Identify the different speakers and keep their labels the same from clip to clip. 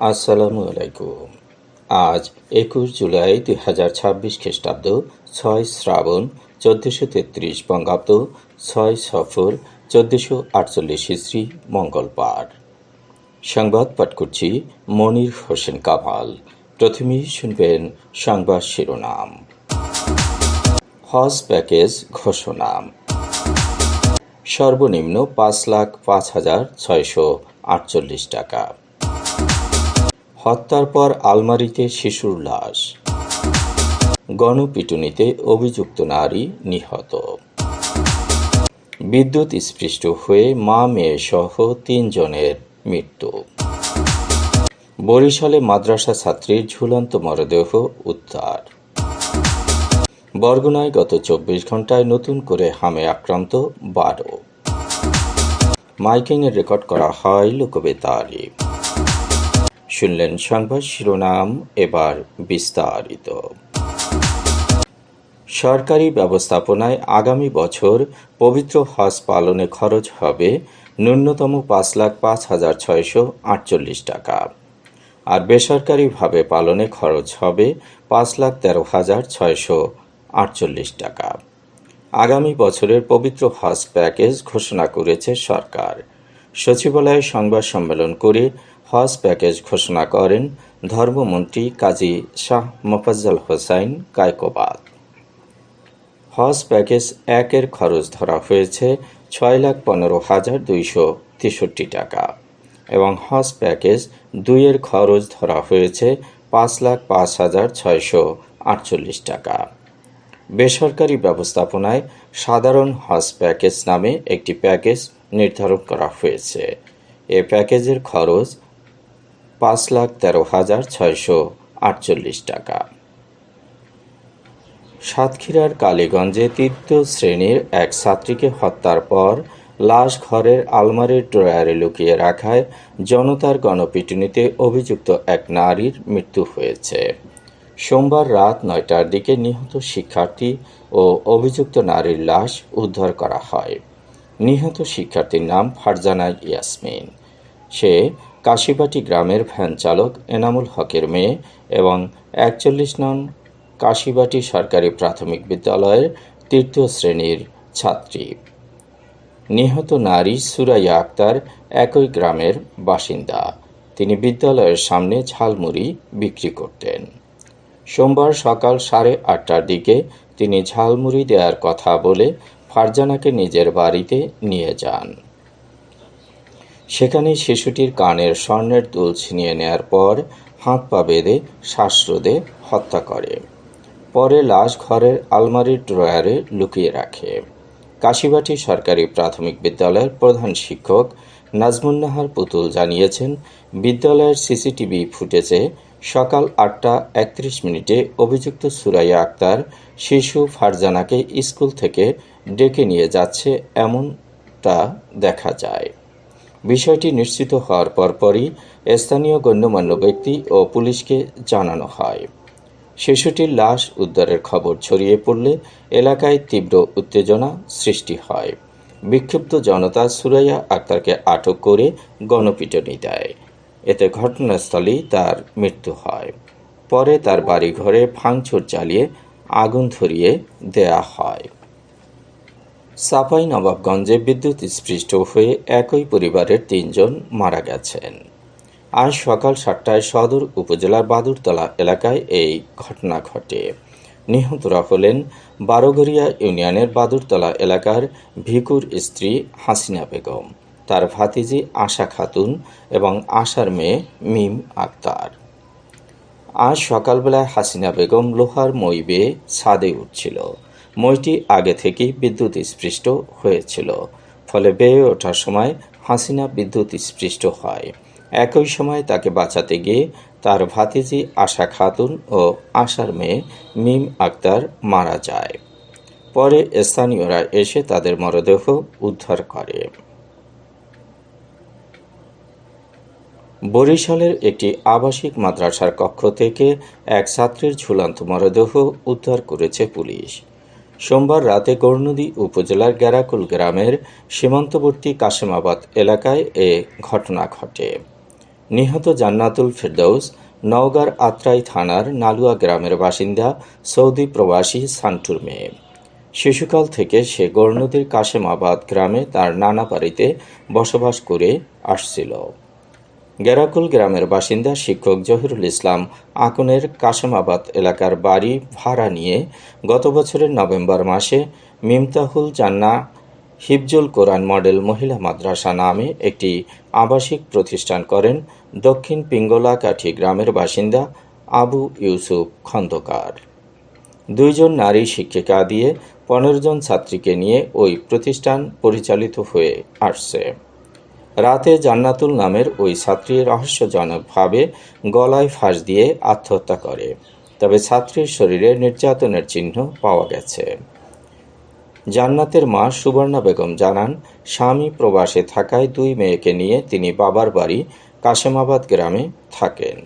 Speaker 1: আসসালামু আলাইকুম। আজ ২১ জুলাই ২০২৬ খ্রিস্টাব্দ, ৬ শ্রাবণ ১৪৩৩ বঙ্গাব্দ, ৬ সফর ১৪৪৮ হিজরি মঙ্গলবার। সংবাদ পাঠ করছি মনির হোসেন কামাল। প্রথমেই শুনবেন সংবাদ শিরোনাম। হজ প্যাকেজ ঘোষণা। সর্বনিম্ন ৫,০৫,৬৪৮ টাকা। হত্যার পর আলমারিতে শিশুর লাশ। গণপিটুনিতে অভিযুক্ত নারী নিহত। বিদ্যুৎ স্পৃষ্ট হয়ে মা মেয়ে সহ ৩ জনের মৃত্যু। বরিশালে মাদ্রাসা ছাত্রীর ঝুলন্ত মরদেহ উদ্ধার। বরগুনায় গত ২৪ ঘণ্টায় নতুন করে হামে আক্রান্ত ১২। মাইকিংয়ে রেকর্ড করা হয় লোকবেতারে। শুনলেন সংবাদ শিরোনাম, এবার বিস্তারিত। সরকারি ব্যবস্থাপনায় আগামী বছর পবিত্র হজ পালনে খরচ হবে ন্যূনতম ৫,০৫,৬৪৮ টাকা, আর বেসরকারিভাবে পালনে খরচ হবে ৫,১৩,৬৪৮ টাকা। আগামী বছরের পবিত্র হজ প্যাকেজ ঘোষণা করেছে সরকার। সচিবালয়ে সংবাদ সম্মেলন করে হজ প্যাকেজ ঘোষণা করেন ধর্মমন্ত্রী কাজী শাহ মোফাজ্জল হোসাইন কায়কোবাদ। হজ প্যাকেজ ১-এর খরচ ধরা হয়েছে ৬,১৫,২৬৩ টাকা এবং হজ প্যাকেজ ২-এর খরচ ধরা হয়েছে ৫,০৫,৬৪৮ টাকা। বেসরকারি ব্যবস্থাপনায় সাধারণ হজ প্যাকেজ নামে একটি প্যাকেজ নির্ধারণ করা হয়েছে। এ প্যাকেজের খরচ ৫,১৩,৬৪৮ টাকা। সাতক্ষীরার কালীগঞ্জে ৩য় শ্রেণীর এক ছাত্রীকে হত্যার পর লাশ ঘরের আলমারির ড্রয়ারে লুকিয়ে রাখায় জনতার গণপিটুনিতে অভিযুক্ত এক নারীর মৃত্যু হয়েছে। সোমবার রাত ৯টার দিকে নিহত শিক্ষার্থী ও অভিযুক্ত নারীর লাশ উদ্ধার করা হয়। নিহত শিক্ষার্থীর নাম ফারজানা ইয়াসমিন। সে কাশিবাটি গ্রামের ভ্যান চালক এনামুল হকের মেয়ে এবং ৪১ নং কাশিবাটি সরকারি প্রাথমিক বিদ্যালয়ের ৩য় শ্রেণীর ছাত্রী। নিহত নারী সুরাইয়া আক্তার একই গ্রামের বাসিন্দা। তিনি বিদ্যালয়ের সামনে ঝালমুড়ি বিক্রি করতেন। সোমবার সকাল ৮:৩০টার দিকে তিনি ঝালমুড়ি দেওয়ার কথা বলে ফারজানাকে নিজের বাড়িতে নিয়ে যান। সেখানে শিশুটির কানের স্বর্ণের দুল ছিনিয়ে নেয়ার পর হাত পা বেঁধে শ্বাসরোধে হত্যা করে। পরে লাশ ঘরের আলমারির ড্রয়ারে লুকিয়ে রাখে। কাশিবাটি সরকারি প্রাথমিক বিদ্যালয়ের প্রধান শিক্ষক নাজমুন্নাহার পুতুল জানিয়েছেন, বিদ্যালয়ের সিসিটিভি ফুটেজে সকাল ৮:৩১ অভিযুক্ত সুরাইয়া আক্তার শিশু ফারজানাকে স্কুল থেকে ডেকে নিয়ে যাচ্ছে এমনটা দেখা যায়। বিষয়টি নিশ্চিত হওয়ার পরপরই স্থানীয় গণ্যমান্য ব্যক্তি ও পুলিশকে জানানো হয়। শিশুটির লাশ উদ্ধারের খবর ছড়িয়ে পড়লে এলাকায় তীব্র উত্তেজনা সৃষ্টি হয়। বিক্ষুব্ধ জনতা সুরাইয়া আক্তারকে আটক করে গণপিটুনি দেয়। এতে ঘটনাস্থলেই তার মৃত্যু হয়। পরে তার বাড়িঘরে ভাঙচুর চালিয়ে আগুন ধরিয়ে দেয়া হয়। চাঁপাইনবাবগঞ্জে বিদ্যুৎ স্পৃষ্ট হয়ে একই পরিবারের ৩ জন মারা গেছেন। আজ সকাল ৭টায় সদর উপজেলার বাদুরতলা এলাকায় এই ঘটনা ঘটে। নিহতরা হলেন বারোঘরিয়া ইউনিয়নের বাদুরতলা এলাকার ভিকুর স্ত্রী হাসিনা বেগম, তার ভাতিজি আশা খাতুন এবং আশার মেয়ে মিম আক্তার। আজ সকালবেলায় হাসিনা বেগম লোহার মই বেয়ে ছাদে উঠছিল। মইটি আগে থেকেই বিদ্যুৎ স্পৃষ্ট হয়েছিল, ফলে বেয়ে ওঠার সময় হাসিনা বিদ্যুৎ স্পৃষ্ট হয়। একই সময় তাকে বাঁচাতে গিয়ে তার ভাতিজি আশা খাতুন ও আশার মেয়ে মিম আক্তার মারা যায়। পরে স্থানীয়রা এসে তাদের মরদেহ উদ্ধার করে। বরিশালের একটি আবাসিক মাদ্রাসার কক্ষ থেকে এক ছাত্রীর ঝুলন্ত মরদেহ উদ্ধার করেছে পুলিশ। সোমবার রাতে গৌরনদী উপজেলার গেরাকুল গ্রামের সীমান্তবর্তী কাশেমাবাদ এলাকায় এ ঘটনা ঘটে। নিহত জান্নাতুল ফেরদৌস নওগাঁর আত্রাই থানার নালুয়া গ্রামের বাসিন্দা সৌদি প্রবাসী সান্টুর মেয়ে। শিশুকাল থেকে সে গৌরনদীর কাশেমাবাদ গ্রামে তার নানা বাড়িতে বসবাস করে আসছিল। গেরাকুল গ্রামের বাসিন্দা শিক্ষক জহিরুল ইসলাম আকনের কাশেমাবাদ এলাকার বাড়ি ভাড়া নিয়ে গত বছরের নভেম্বর মাসে মিমতাহুল জান্নাহ হিফজুল কোরআন মডেল মহিলা মাদ্রাসা নামে একটি আবাসিক প্রতিষ্ঠান করেন দক্ষিণ পিঙ্গলাকাঠি গ্রামের বাসিন্দা আবু ইউসুফ খন্দকার। 2 জন নারী শিক্ষিকা দিয়ে 15 জন ছাত্রীকে নিয়ে ওই প্রতিষ্ঠান পরিচালিত হয়ে আসছে। রাতে জান্নাতুল নামের ওই ছাত্রী রহস্যজনকভাবে গলায় ফাঁস দিয়ে আত্মহত্যা করে, তবে ছাত্রীর শরীরে নির্যাতনের চিহ্ন পাওয়া গেছে। জান্নাতের মা সুবর্ণা বেগম জানান, স্বামী প্রবাসে থাকায় 2 মেয়েকে নিয়ে তিনি বাবার বাড়ি কাশেমাবাদ গ্রামে থাকেন।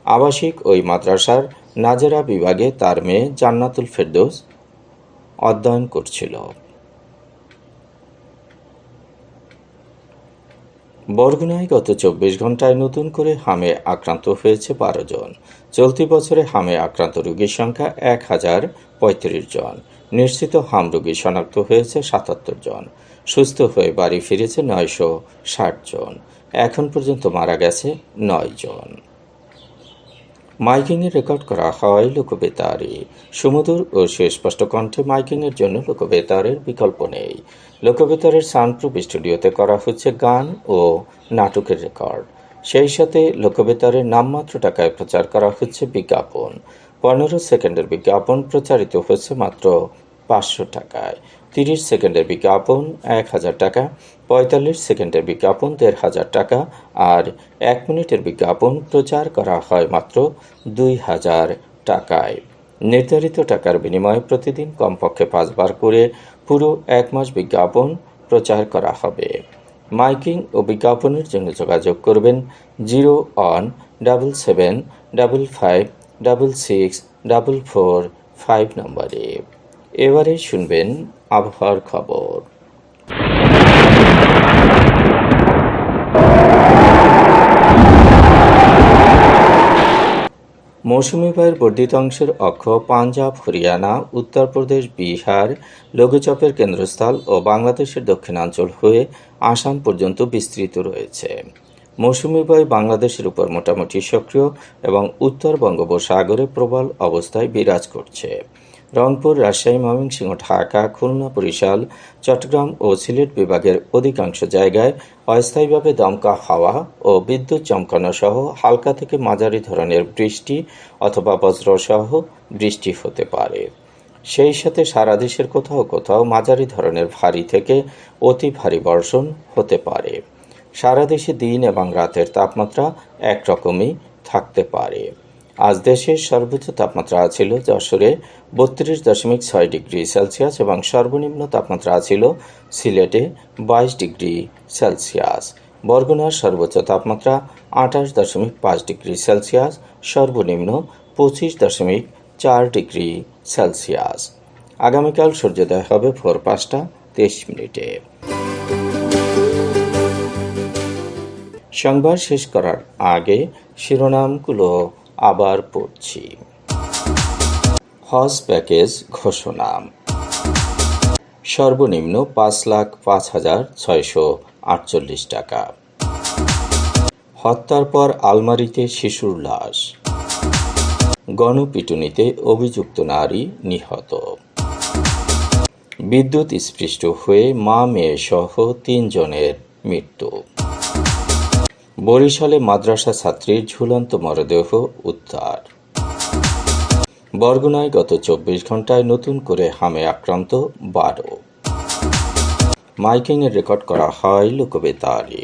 Speaker 1: আবাসিক ওই মাদ্রাসার নাজেরা বিভাগে তার মেয়ে জান্নাতুল ফেরদৌস অধ্যয়ন করছিল। বরগুনায় গত 24 ঘণ্টায় নতুন করে হামে আক্রান্ত হয়েছে 12 জন। চলতি বছরে হামে আক্রান্ত রোগীর সংখ্যা 1035 জন। নিশ্চিত হাম রোগী শনাক্ত হয়েছে 77 জন। সুস্থ হয়ে বাড়ি ফিরেছে 960 জন। এখন পর্যন্ত মারা গেছে 9 জন। মাইকিংয়ে রেকর্ড করা হয় লোকবেতারে। সুমধুর ও সুস্পষ্ট কণ্ঠে মাইকিংয়ের জন্য লোকবেতারের বিকল্প নেই। লোকবেতারের সাউন্ডপ্রুফ স্টুডিওতে করা হচ্ছে গান ও নাটকের রেকর্ড। সেই সাথে লোকবেতারের নামমাত্র টাকায় প্রচার করা হচ্ছে বিজ্ঞাপন। 15 সেকেন্ডের বিজ্ঞাপন প্রচারিত হচ্ছে মাত্র 500 টাকায়। 30 সেকেন্ডের বিজ্ঞাপন 1000 টাকা, 45 সেকেন্ডের বিজ্ঞাপন 1500 টাকা আর 1 মিনিটের বিজ্ঞাপন প্রচার করা হয় মাত্র 2000 টাকায়। নির্ধারিত টাকার বিনিময়ে প্রতিদিন কমপক্ষে 5 বার করে পুরো 1 মাস বিজ্ঞাপন প্রচার করা হবে। মাইকিং ও বিজ্ঞাপনের জন্য যোগাযোগ করবেন 0-1-755-6-445 নম্বরে। এবারে শুনবেন আবহাওয়ার খবর। মৌসুমী বায়ুর বর্ধিত অংশের অক্ষ পাঞ্জাব, হরিয়ানা, উত্তরপ্রদেশ, বিহার, লঘুচাপের কেন্দ্রস্থল ও বাংলাদেশের দক্ষিণাঞ্চল হয়ে আসাম পর্যন্ত বিস্তৃত রয়েছে। মৌসুমী বায়ু বাংলাদেশের উপর মোটামুটি সক্রিয় এবং উত্তর বঙ্গোপসাগরে প্রবল অবস্থায় বিরাজ করছে। রংপুর, রাজশাহী, ময়মনসিংহ, ঢাকা, খুলনা, বরিশাল, চট্টগ্রাম ও সিলেট বিভাগের অধিকাংশ জায়গায় অস্থায়ীভাবে দমকা হাওয়া ও বিদ্যুৎ চমকানো সহ হালকা থেকে মাঝারি ধরনের বৃষ্টি অথবা বজ্রসহ বৃষ্টি হতে পারে। সেই সাথে সারা দেশের কোথাও কোথাও মাঝারি ধরনের ভারী থেকে অতি ভারী বর্ষণ হতে পারে। সারা দেশে দিন এবং রাতের তাপমাত্রা একরকমই থাকতে পারে। আজ দেশের সর্বোচ্চ তাপমাত্রা ছিল যশোরে 32.6 ডিগ্রি সেলসিয়াস এবং সর্বনিম্ন তাপমাত্রা ছিল সিলেটে 22 ডিগ্রি সেলসিয়াস। বরগুনার সর্বোচ্চ তাপমাত্রা 28.5 ডিগ্রি সেলসিয়াস, সর্বনিম্ন 25.4 ডিগ্রি সেলসিয়াস। আগামীকাল সূর্যোদয় হবে ভোর 5:23। সংবাদ শেষ করার আগে শিরোনামগুলো আবার পড়ছি। হজ প্যাকেজ ঘোষণা। সর্বনিম্ন 5,05,648 টাকা। হত্যার পর আলমারিতে শিশুর লাশ। গণপিটুনিতে অভিযুক্ত নারী নিহত। বিদ্যুৎ স্পৃষ্ট হয়ে মা মেয়ে সহ 3 জনের মৃত্যু। বরিশালে মাদ্রাসা ছাত্রীর ঝুলন্ত মরদেহ উদ্ধার। বরগুনায় গত 24 ঘণ্টায় নতুন করে হামে আক্রান্ত 12। মাইকিংয়ে রেকর্ড করা হয় লোকবেতারে।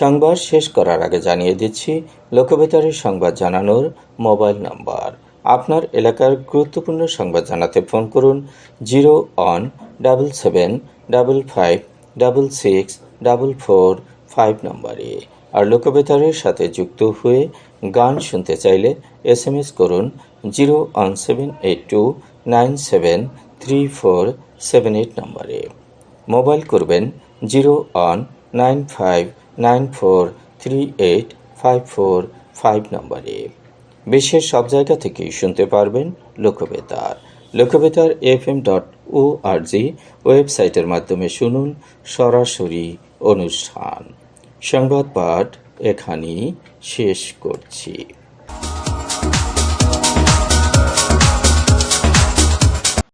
Speaker 1: সংবাদ শেষ করার আগে জানিয়ে দিচ্ছি লোকবেতারের সংবাদ জানানোর মোবাইল নম্বর। আপনার এলাকার গুরুত্বপূর্ণ সংবাদ জানাতে ফোন করুন 0-1-755-6-6-445 নম্বরে। আর লোকবেতারের সাথে যুক্ত হয়ে গান শুনতে চাইলে SMS করুন 01782973478 নম্বরে। মোবাইল করবেন 0195943 3854 নম্বরে। বিশ্বের সব জায়গা থেকেই শুনতে পারবেন লোকবেতার। লোকবেতার FM.org ওয়েবসাইটের মাধ্যমে শুনুন সরাসরি অনুষ্ঠান। সংবাদ পাঠ এখানেই শেষ করছি।